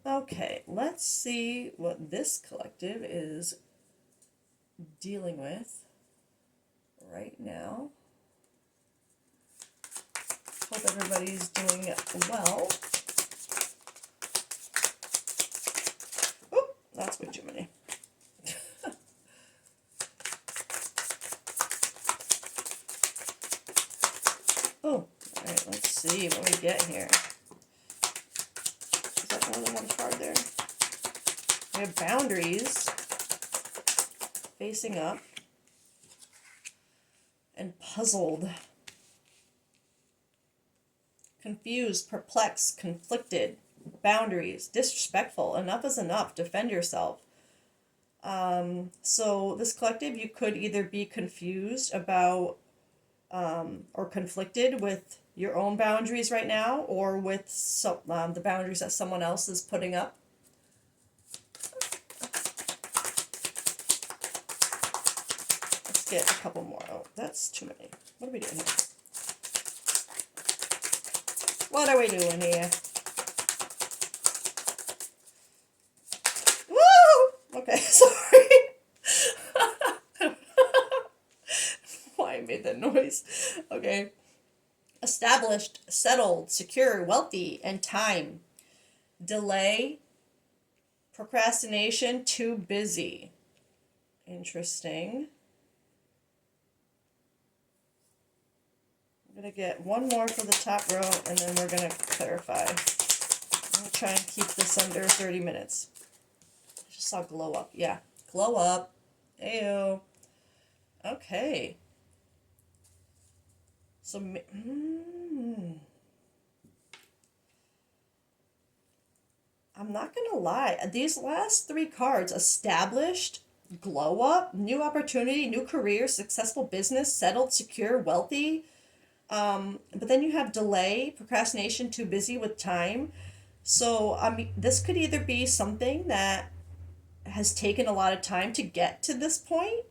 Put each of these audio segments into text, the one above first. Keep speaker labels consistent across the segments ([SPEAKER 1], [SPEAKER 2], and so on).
[SPEAKER 1] Okay, let's see what this collective is dealing with right now. Hope everybody's doing well. Oop, that's way too many. Oh, alright, let's see what we get here. Is that more than one card there? We have boundaries facing up and puzzled. Confused, perplexed, conflicted, boundaries, disrespectful, enough is enough, defend yourself. So this collective, you could either be confused about or conflicted with your own boundaries right now, or with the boundaries that someone else is putting up. Let's get a couple more. Oh, that's too many. What are we doing here? What are we doing here? Woo! Okay, sorry. Why I made that noise. Okay. Established, settled, secure, wealthy, and time. Delay, procrastination, too busy. Interesting. I'm going to get one more for the top row, and then we're going to clarify. I'm going to try and keep this under 30 minutes. I just saw glow up. Yeah, glow up. Ayo. Okay. So, I'm not going to lie. These last three cards, established, glow up, new opportunity, new career, successful business, settled, secure, wealthy. But then you have delay, procrastination, too busy with time. So, I mean, this could either be something that has taken a lot of time to get to this point.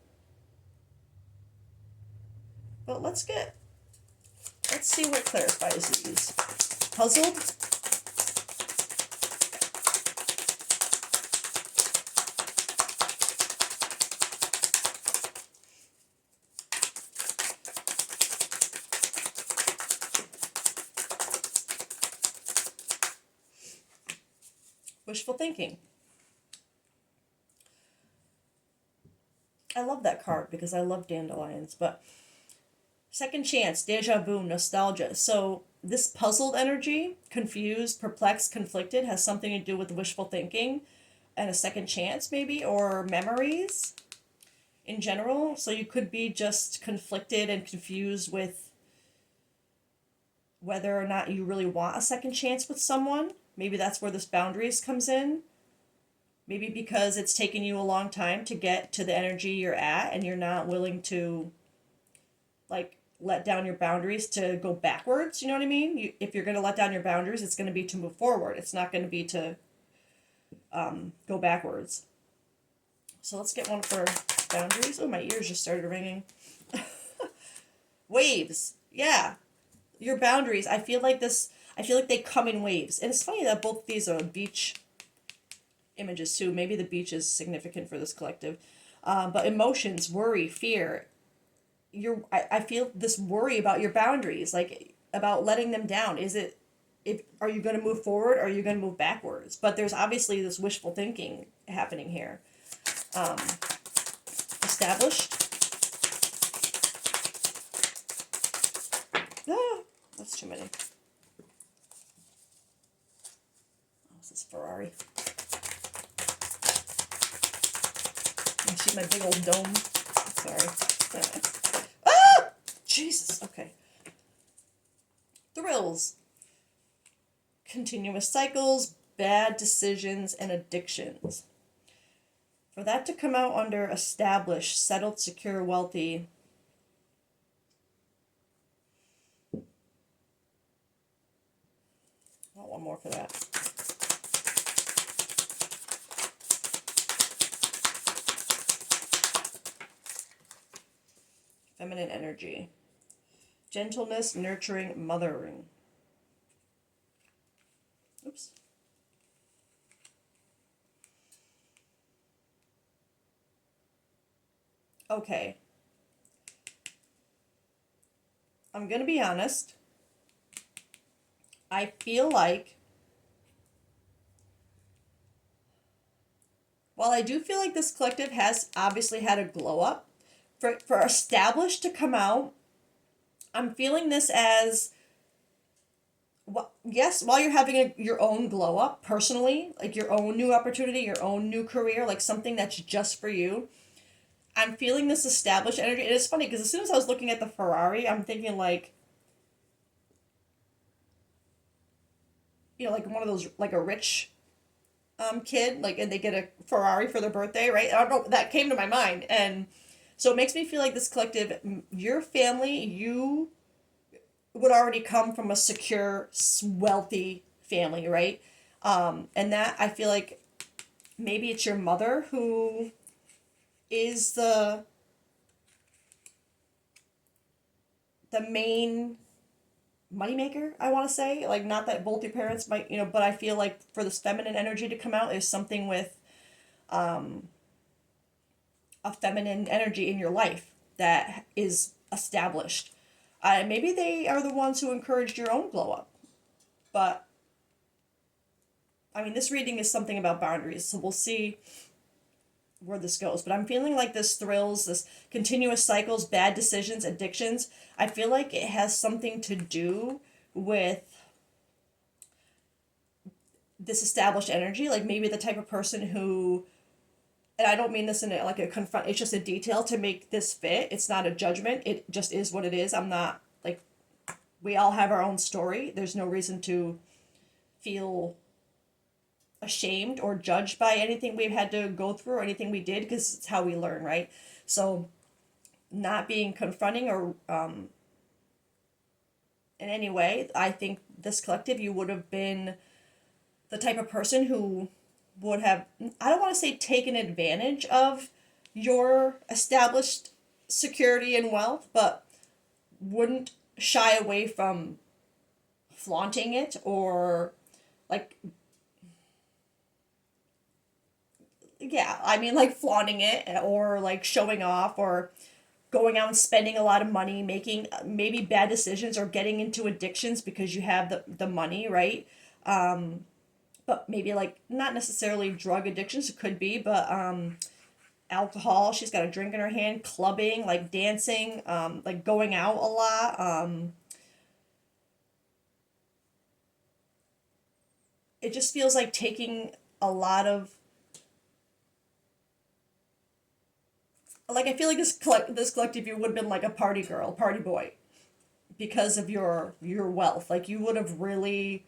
[SPEAKER 1] But let's see what clarifies these. Puzzled, wishful thinking. I love that card because I love dandelions, but second chance, deja vu, nostalgia. So this puzzled energy, confused, perplexed, conflicted, has something to do with wishful thinking and a second chance, maybe, or memories in general. So you could be just conflicted and confused with whether or not you really want a second chance with someone. Maybe that's where this boundaries comes in. Maybe because it's taken you a long time to get to the energy you're at, and you're not willing to, like, let down your boundaries to go backwards. You know what I mean? If you're going to let down your boundaries, it's going to be to move forward. It's not going to be to go backwards. So let's get one for boundaries. Oh, my ears just started ringing. Waves. Yeah. Your boundaries. I feel like they come in waves. And it's funny that both these are beach images too. Maybe the beach is significant for this collective. But emotions, worry, fear. I feel this worry about your boundaries, like about letting them down. Are you going to move forward or are you going to move backwards? But there's obviously this wishful thinking happening here. Established. Ah, that's too many. Oh, this is Ferrari. You see my big old dome? Sorry. Ah! Jesus. Okay. Thrills. Continuous cycles, bad decisions, and addictions. For that to come out under established, settled, secure, wealthy. I want one more for that. Feminine energy. Gentleness, nurturing, mothering. Oops. Okay, I'm gonna be honest. I feel like, while I do feel like this collective has obviously had a glow up, for established to come out, I'm feeling this as, yes, while you're having your own glow up personally, like your own new opportunity, your own new career, like something that's just for you. I'm feeling this established energy. And it's funny because as soon as I was looking at the Ferrari, I'm thinking like, like one of those, like a rich kid, like, and they get a Ferrari for their birthday, right? I don't know, that came to my mind. And so it makes me feel like this collective, your family, you would already come from a secure, wealthy family, right? And that I feel like maybe it's your mother who is the main moneymaker, I want to say. Like, not that both your parents might, but I feel like for this feminine energy to come out is something with a feminine energy in your life that is established. Maybe they are the ones who encouraged your own glow up. But I mean, this reading is something about boundaries, so we'll see where this goes. But I'm feeling like this thrills, this continuous cycles, bad decisions, addictions. I feel like it has something to do with this established energy. Like maybe the type of person who, and I don't mean this in like a confront, it's just a detail to make this fit. It's not a judgment. It just is what it is. I'm not like, we all have our own story. There's no reason to feel ashamed or judged by anything we've had to go through or anything we did, because it's how we learn, right? So not being confronting or in any way, I think this collective, you would have been the type of person who would have, I don't want to say taken advantage of your established security and wealth, but wouldn't shy away from flaunting it, or like, yeah, I mean, like flaunting it or like showing off or going out and spending a lot of money, making maybe bad decisions or getting into addictions because you have the money, right? But maybe like not necessarily drug addictions, it could be, but alcohol. She's got a drink in her hand, clubbing, like dancing, like going out a lot. It just feels like taking a lot of, like, I feel like this collective, you would have been like a party girl, party boy, because of your wealth. Like you would have really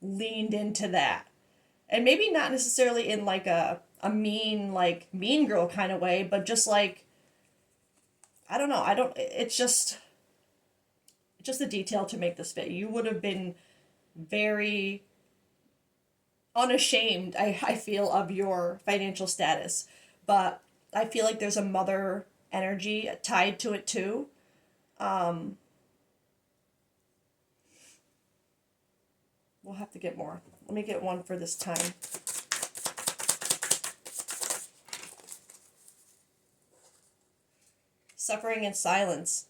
[SPEAKER 1] leaned into that, and maybe not necessarily in like a mean, like mean girl kind of way, but just like, I don't know, I don't, it's just a detail to make this fit. You would have been very unashamed, I feel, of your financial status, but I feel like there's a mother energy tied to it too. We'll have to get more. Let me get one for this time. Suffering in silence.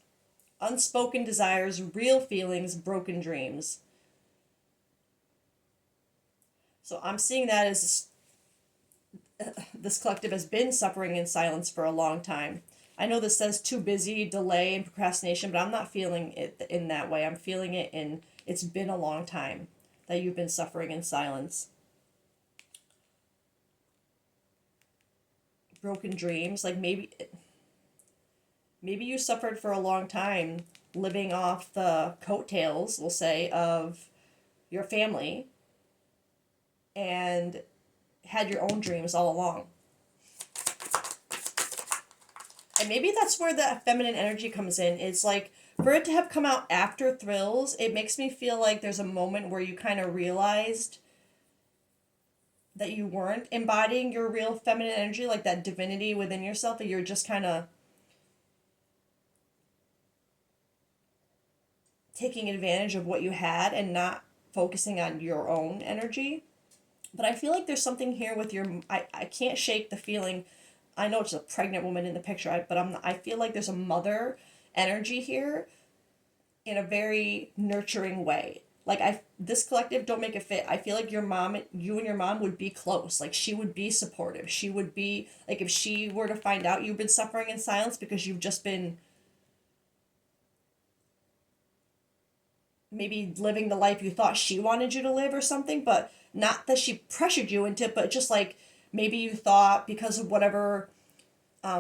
[SPEAKER 1] Unspoken desires, real feelings, broken dreams. So I'm seeing that as this collective has been suffering in silence for a long time. I know this says too busy, delay, and procrastination, but I'm not feeling it in that way. I'm feeling it in, it's been a long time that you've been suffering in silence. Broken dreams, like maybe you suffered for a long time living off the coattails, we'll say, of your family, and had your own dreams all along. And maybe that's where the feminine energy comes in. It's like, for it to have come out after Thrills, it makes me feel like there's a moment where you kind of realized that you weren't embodying your real feminine energy, like that divinity within yourself, that you're just kind of taking advantage of what you had and not focusing on your own energy. But I feel like there's something here with your, I can't shake the feeling I know it's a pregnant woman in the picture, but I feel like there's a mother energy here in a very nurturing way. Like this collective, don't make it fit. I feel like you and your mom would be close. Like she would be supportive. She would be like, if she were to find out you've been suffering in silence because you've just been maybe living the life you thought she wanted you to live or something, but not that she pressured you into it, but just like maybe you thought because of whatever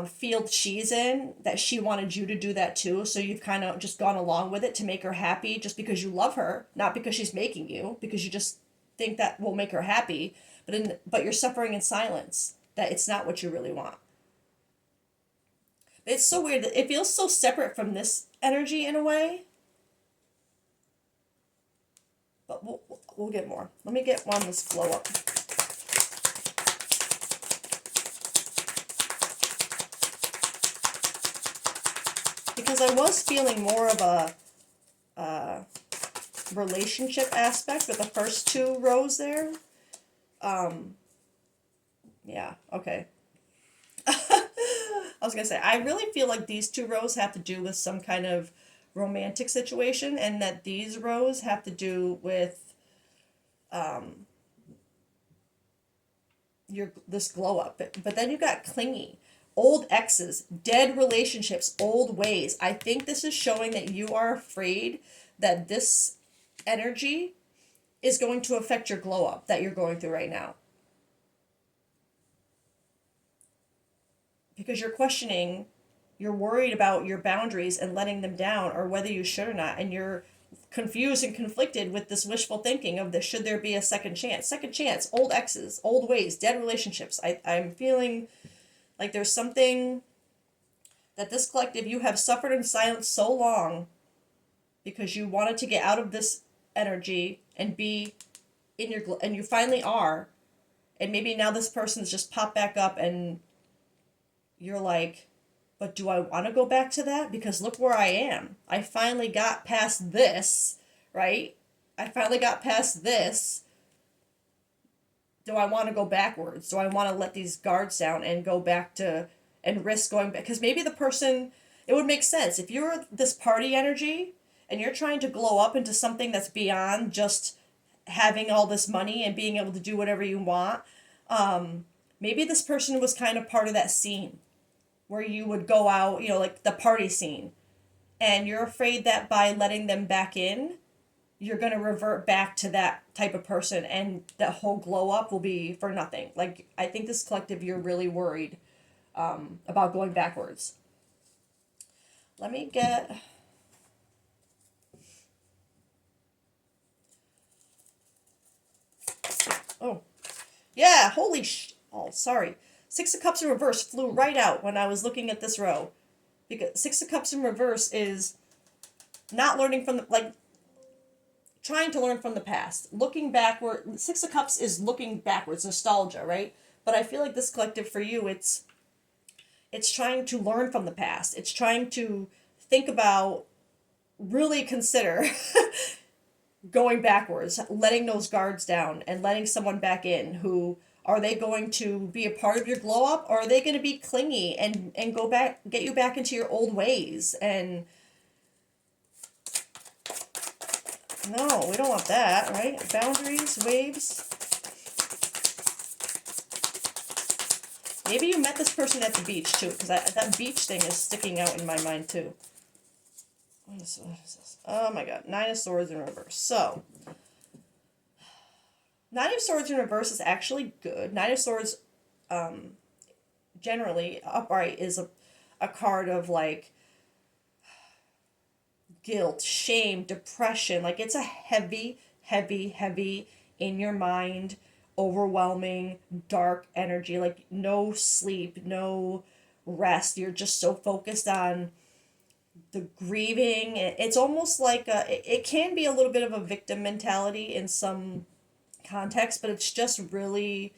[SPEAKER 1] field she's in that she wanted you to do that too. So you've kind of just gone along with it to make her happy just because you love her, not because she's making you, because you just think that will make her happy. But you're suffering in silence that it's not what you really want. It's so weird that it feels so separate from this energy in a way. But we'll get more. Let me get one this blow up. Because I was feeling more of a relationship aspect with the first two rows there. Yeah, okay. I was gonna say, I really feel like these two rows have to do with some kind of romantic situation, and that these rows have to do with your this glow up. But then you got clingy, old exes, dead relationships, old ways. I think this is showing that you are afraid that this energy is going to affect your glow up that you're going through right now. Because you're questioning, you're worried about your boundaries and letting them down, or whether you should or not, and you're confused and conflicted with this wishful thinking of this, should there be a second chance, old exes, old ways, dead relationships. I'm feeling like there's something that this collective, you have suffered in silence so long because you wanted to get out of this energy and be in your, and you finally are, and maybe now this person's just popped back up and you're like, but do I want to go back to that? Because look where I am. I finally got past this, right? I finally got past this. Do I want to go backwards? Do I want to let these guards down and go back to, and risk going back? Because maybe the person, it would make sense. If you're this party energy and you're trying to glow up into something that's beyond just having all this money and being able to do whatever you want, maybe this person was kind of part of that scene where you would go out, like the party scene. And you're afraid that by letting them back in, you're going to revert back to that type of person and that whole glow up will be for nothing. Like, I think this collective, you're really worried about going backwards. Let me get... Oh. Yeah, oh, sorry. Six of Cups in reverse flew right out when I was looking at this row. Because Six of Cups in reverse is not learning from trying to learn from the past. Looking backward. Six of Cups is looking backwards, nostalgia, right? But I feel like this collective for you, it's trying to learn from the past. It's trying to think about, really consider going backwards, letting those guards down and letting someone back in who, are they going to be a part of your glow up, or are they going to be clingy and go back, get you back into your old ways? And no, we don't want that, right? Boundaries, waves. Maybe you met this person at the beach too, because that beach thing is sticking out in my mind too. What is this? Oh my god, Nine of Swords in reverse. So, Nine of Swords in reverse is actually good. Nine of Swords, generally, upright is a card of like guilt, shame, depression. Like, it's a heavy, heavy, heavy in your mind, overwhelming, dark energy. Like, no sleep, no rest. You're just so focused on the grieving. It's almost like it can be a little bit of a victim mentality in some context, but it's just really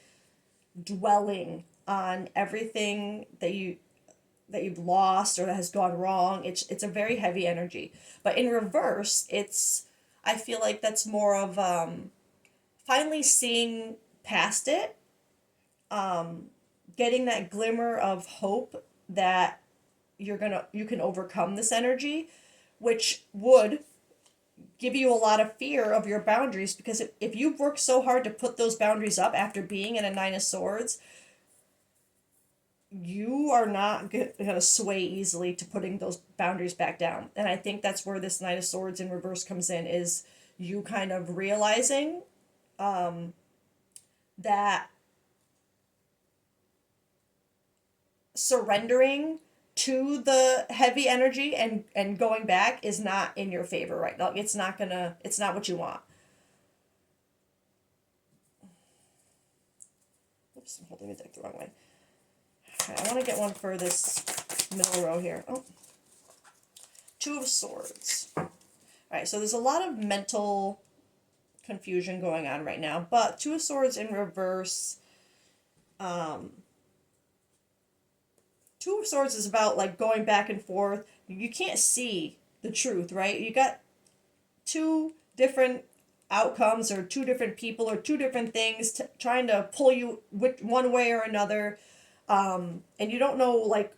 [SPEAKER 1] dwelling on everything that you've lost or that has gone wrong. It's a very heavy energy. But in reverse, I feel like that's more of finally seeing past it, getting that glimmer of hope that you can overcome this energy, which would give you a lot of fear of your boundaries, because if you've worked so hard to put those boundaries up after being in a Nine of Swords, you are not going to sway easily to putting those boundaries back down. And I think that's where this Knight of Swords in reverse comes in, is you kind of realizing that surrendering to the heavy energy and going back is not in your favor right now. It's not what you want. Oops, I'm holding the deck the wrong way. Okay, I want to get one for this middle row here. Oh, Two of Swords. All right, so there's a lot of mental confusion going on right now, but Two of Swords in reverse. Two of Swords is about like going back and forth. You can't see the truth, right? You got two different outcomes or two different people or two different things trying to pull you one way or another, and you don't know like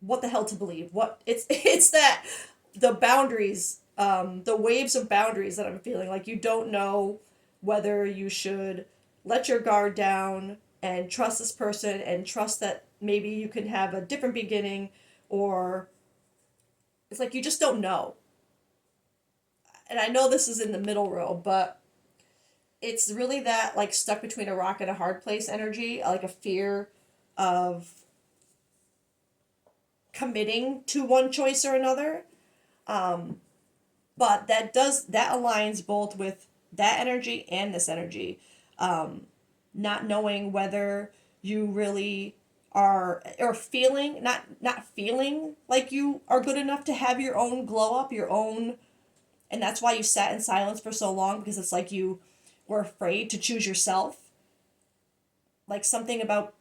[SPEAKER 1] what the hell to believe. What it's that the boundaries, the waves of boundaries that I'm feeling. Like you don't know whether you should let your guard down and trust this person and trust that maybe you can have a different beginning, or it's like you just don't know. And I know this is in the middle row, but it's really that like stuck between a rock and a hard place energy, like a fear of committing to one choice or another. But that aligns both with that energy and this energy. Not knowing whether you really are, or feeling not feeling like you are good enough to have your own glow up, your own, and that's why you sat in silence for so long, because it's like you were afraid to choose yourself. Like something about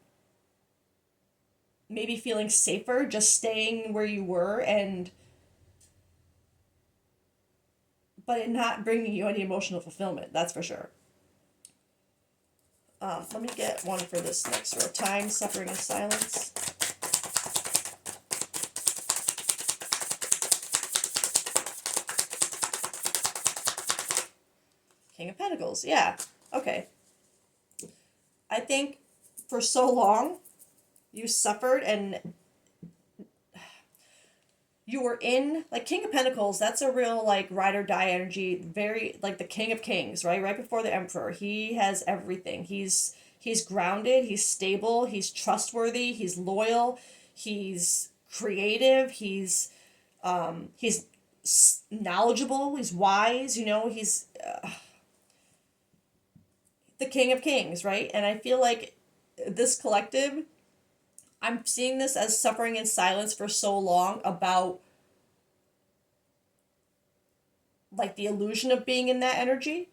[SPEAKER 1] maybe feeling safer just staying where you were, and but it not bringing you any emotional fulfillment, that's for sure. Let me get one for this next row. Time, suffering, and silence. King of Pentacles, yeah. Okay. I think for so long, you suffered and you were in, like King of Pentacles, that's a real like ride or die energy, very like the King of Kings, right? Right before the Emperor. He has everything. He's grounded, he's stable, he's trustworthy, he's loyal, he's creative, he's knowledgeable, he's wise, he's the King of Kings, right? And I feel like this collective, I'm seeing this as suffering in silence for so long about like the illusion of being in that energy.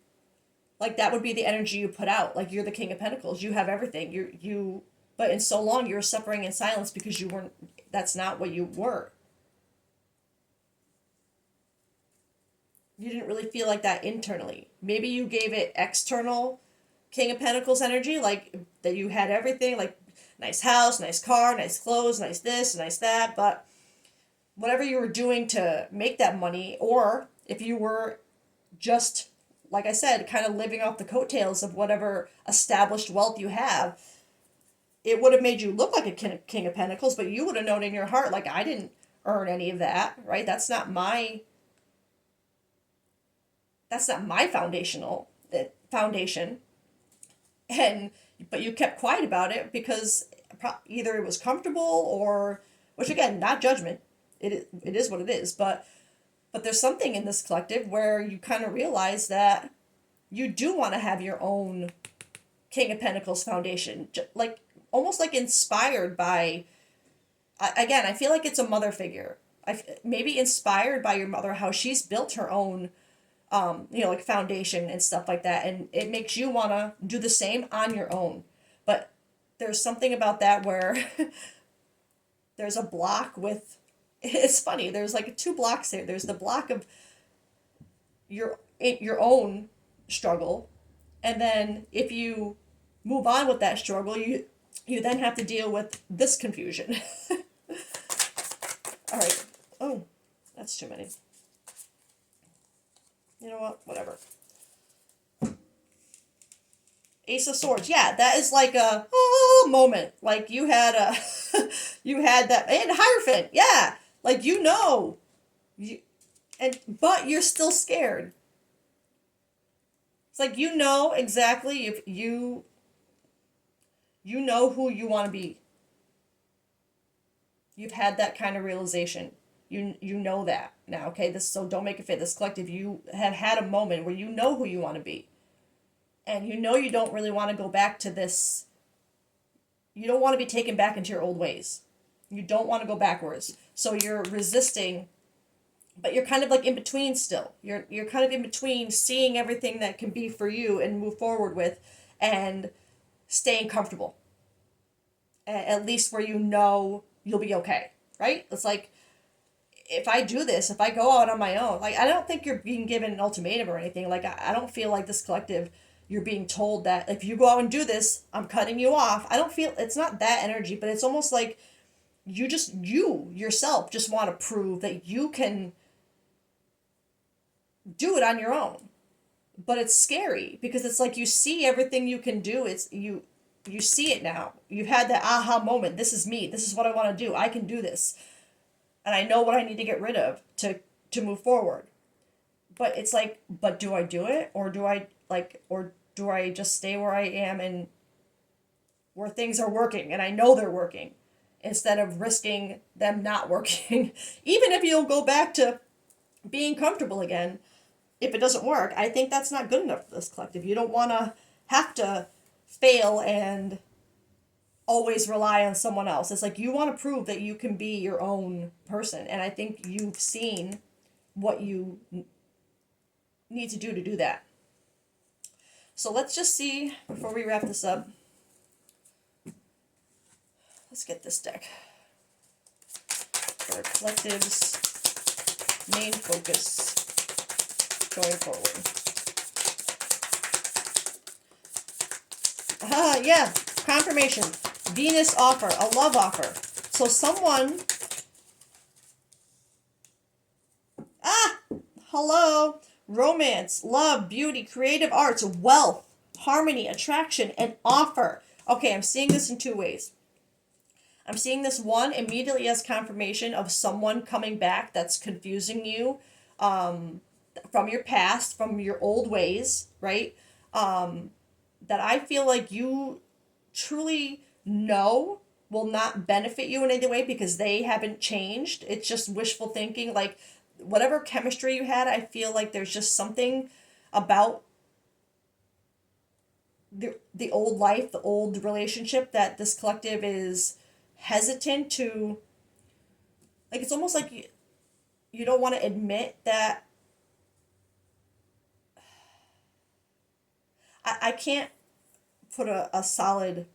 [SPEAKER 1] Like that would be the energy you put out. Like you're the King of Pentacles. You have everything. But in so long you're suffering in silence because you weren't, that's not what you were. You didn't really feel like that internally. Maybe you gave it external King of Pentacles energy, like that you had everything, like nice house, nice car, nice clothes, nice this, nice that, but whatever you were doing to make that money, or if you were just, like I said, kind of living off the coattails of whatever established wealth you have, it would have made you look like a King of Pentacles, but you would have known in your heart, like, I didn't earn any of that, right? That's not my foundation. And but you kept quiet about it because either it was comfortable, or, which again, not judgment, it is what it is, but there's something in this collective where you kind of realize that you do want to have your own King of Pentacles foundation, like almost like inspired by, again, I feel like it's a mother figure. Maybe inspired by your mother, how she's built her own like foundation and stuff like that, and it makes you want to do the same on your own. But there's something about that where there's a block with, it's funny, there's like two blocks there. There's the block of your struggle, and then if you move on with that struggle, you then have to deal with this confusion. All right. Oh, that's too many. You know what? Whatever. Ace of Swords. Yeah, that is like a moment. Like you had a, you had that, and Hierophant. Yeah, like you, but you're still scared. It's like you know exactly if you know who you want to be. You've had that kind of realization. You know that now. Okay, this so don't make it fit. This collective, you have had a moment where you know who you want to be, and you know you don't really want to go back to this. You don't want to be taken back into your old ways. You don't want to go backwards. So you're resisting, but you're kind of like in between still. You're kind of in between seeing everything that can be for you and move forward with, and staying comfortable. At least where you know you'll be okay, right? It's like if I do this, if I go out on my own, like I don't think you're being given an ultimatum or anything. Like I don't feel like this collective, you're being told that if you go out and do this, I'm cutting you off. I don't feel it's not that energy, but it's almost like you yourself just want to prove that you can do it on your own. But it's scary because it's like you see everything you can do. It's you see it now. You've had that aha moment. This is me. This is what I want to do. I can do this. And I know what I need to get rid of to move forward. But it's like, but do I do it, or do I just stay where I am and where things are working and I know they're working, instead of risking them not working? Even if you'll go back to being comfortable again, if it doesn't work, I think that's not good enough for this collective. You don't want to have to fail and always rely on someone else. It's like you want to prove that you can be your own person. And I think you've seen what you need to do that. So let's just see, before we wrap this up, let's get this deck for collective's main focus going forward. Yeah, confirmation. Venus offer, a love offer. So someone, hello, romance, love, beauty, creative arts, wealth, harmony, attraction, and offer. Okay, I'm seeing this in two ways. I'm seeing this one immediately as confirmation of someone coming back that's confusing you from your past, from your old ways, right? That I feel like you truly know will not benefit you in any way because they haven't changed. It's just wishful thinking. Like whatever chemistry you had, I feel like there's just something about the old life, the old relationship that this collective is hesitant to, like it's almost like you don't want to admit that. I can't put a solid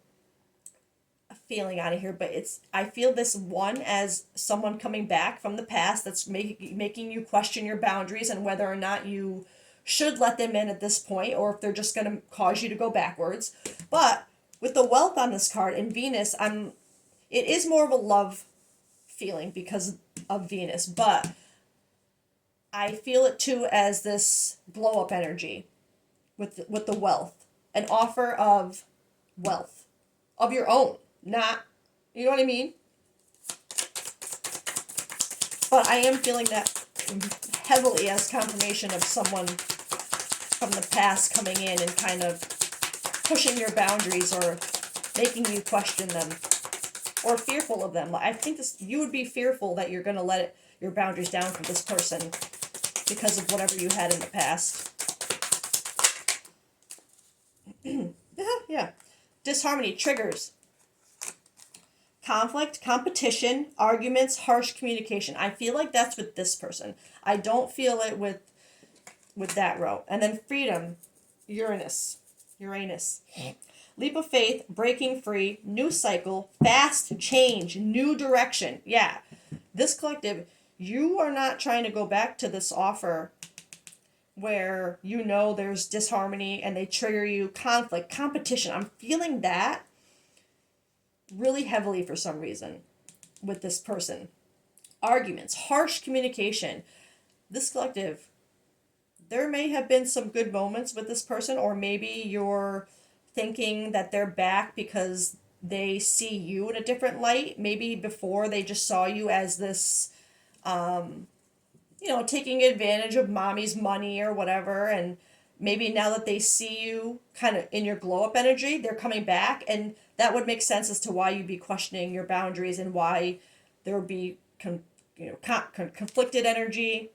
[SPEAKER 1] feeling out of here, but I feel this one as someone coming back from the past that's making you question your boundaries and whether or not you should let them in at this point, or if they're just going to cause you to go backwards. But with the wealth on this card and Venus, it is more of a love feeling because of Venus, but I feel it too as this blow up energy with the wealth, an offer of wealth of your own, not, you know what I mean? But I am feeling that heavily as confirmation of someone from the past coming in and kind of pushing your boundaries or making you question them or fearful of them. I think you would be fearful that you're going to let your boundaries down for this person because of whatever you had in the past. Yeah. Disharmony, triggers, conflict, competition, arguments, harsh communication. I feel like that's with this person. I don't feel it with that row. And then freedom, Uranus. Leap of faith, breaking free, new cycle, fast change, new direction. Yeah. This collective, you are not trying to go back to this offer where you know there's disharmony and they trigger you, conflict, competition. I'm feeling that. really heavily for some reason with this person. Arguments, harsh communication. This collective, there may have been some good moments with this person, or maybe you're thinking that they're back because they see you in a different light. Maybe before they just saw you as this, taking advantage of mommy's money or whatever. And maybe now that they see you kind of in your glow up energy, they're coming back. And that would make sense as to why you'd be questioning your boundaries and why there would be conflicted energy,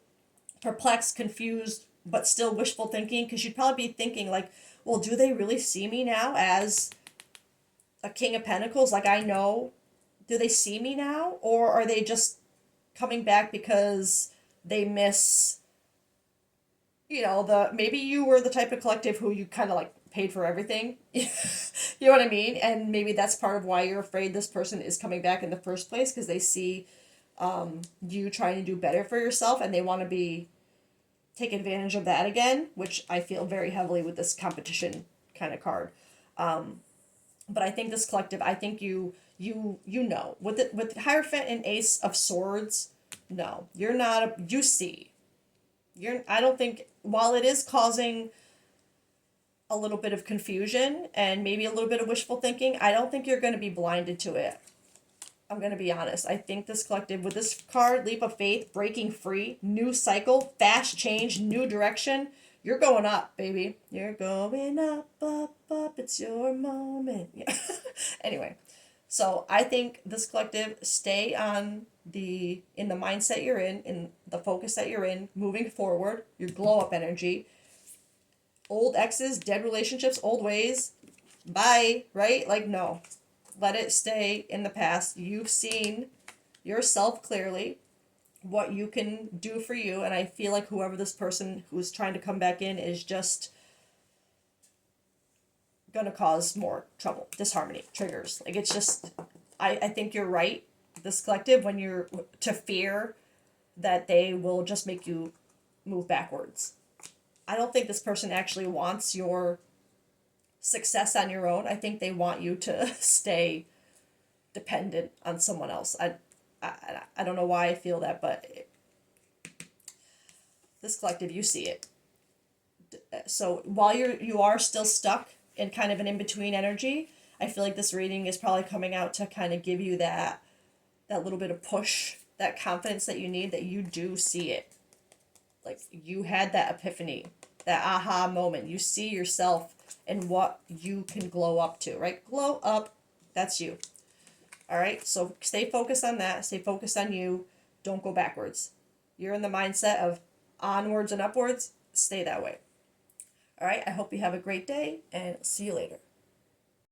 [SPEAKER 1] perplexed, confused, but still wishful thinking. Because you'd probably be thinking, like, well, do they really see me now as a King of Pentacles? Like, I know, do they see me now? Or are they just coming back because they miss, maybe you were the type of collective who you kind of like paid for everything. You know what I mean? And maybe that's part of why you're afraid this person is coming back in the first place, because they see you trying to do better for yourself and they want to take advantage of that again, which I feel very heavily with this competition kind of card. But I think this collective, I think with Hierophant and Ace of Swords, no, you're not you see. I don't think, while it is causing a little bit of confusion and maybe a little bit of wishful thinking, I don't think you're going to be blinded to it. I'm going to be honest. I think this collective, with this card, Leap of Faith, breaking free, new cycle, fast change, new direction, you're going up, baby. You're going up, up, up. It's your moment. Yeah. Anyway, so I think this collective, stay in the mindset you're in the focus that you're in, moving forward, your glow up energy. Old exes, dead relationships, old ways, bye, right? Like, no. Let it stay in the past. You've seen yourself clearly, what you can do for you, and I feel like whoever this person who's trying to come back in is just gonna cause more trouble, disharmony, triggers. Like, it's just, I think you're right, this collective, when you're to fear that they will just make you move backwards. I don't think this person actually wants your success on your own. I think they want you to stay dependent on someone else. I don't know why I feel that, but this collective, you see it. So while you are still stuck in kind of an in-between energy, I feel like this reading is probably coming out to kind of give you that little bit of push, that confidence that you need, that you do see it. Like, you had that epiphany, that aha moment. You see yourself and what you can glow up to, right? Glow up, that's you. All right, so stay focused on that. Stay focused on you. Don't go backwards. You're in the mindset of onwards and upwards. Stay that way. All right, I hope you have a great day, and see you later.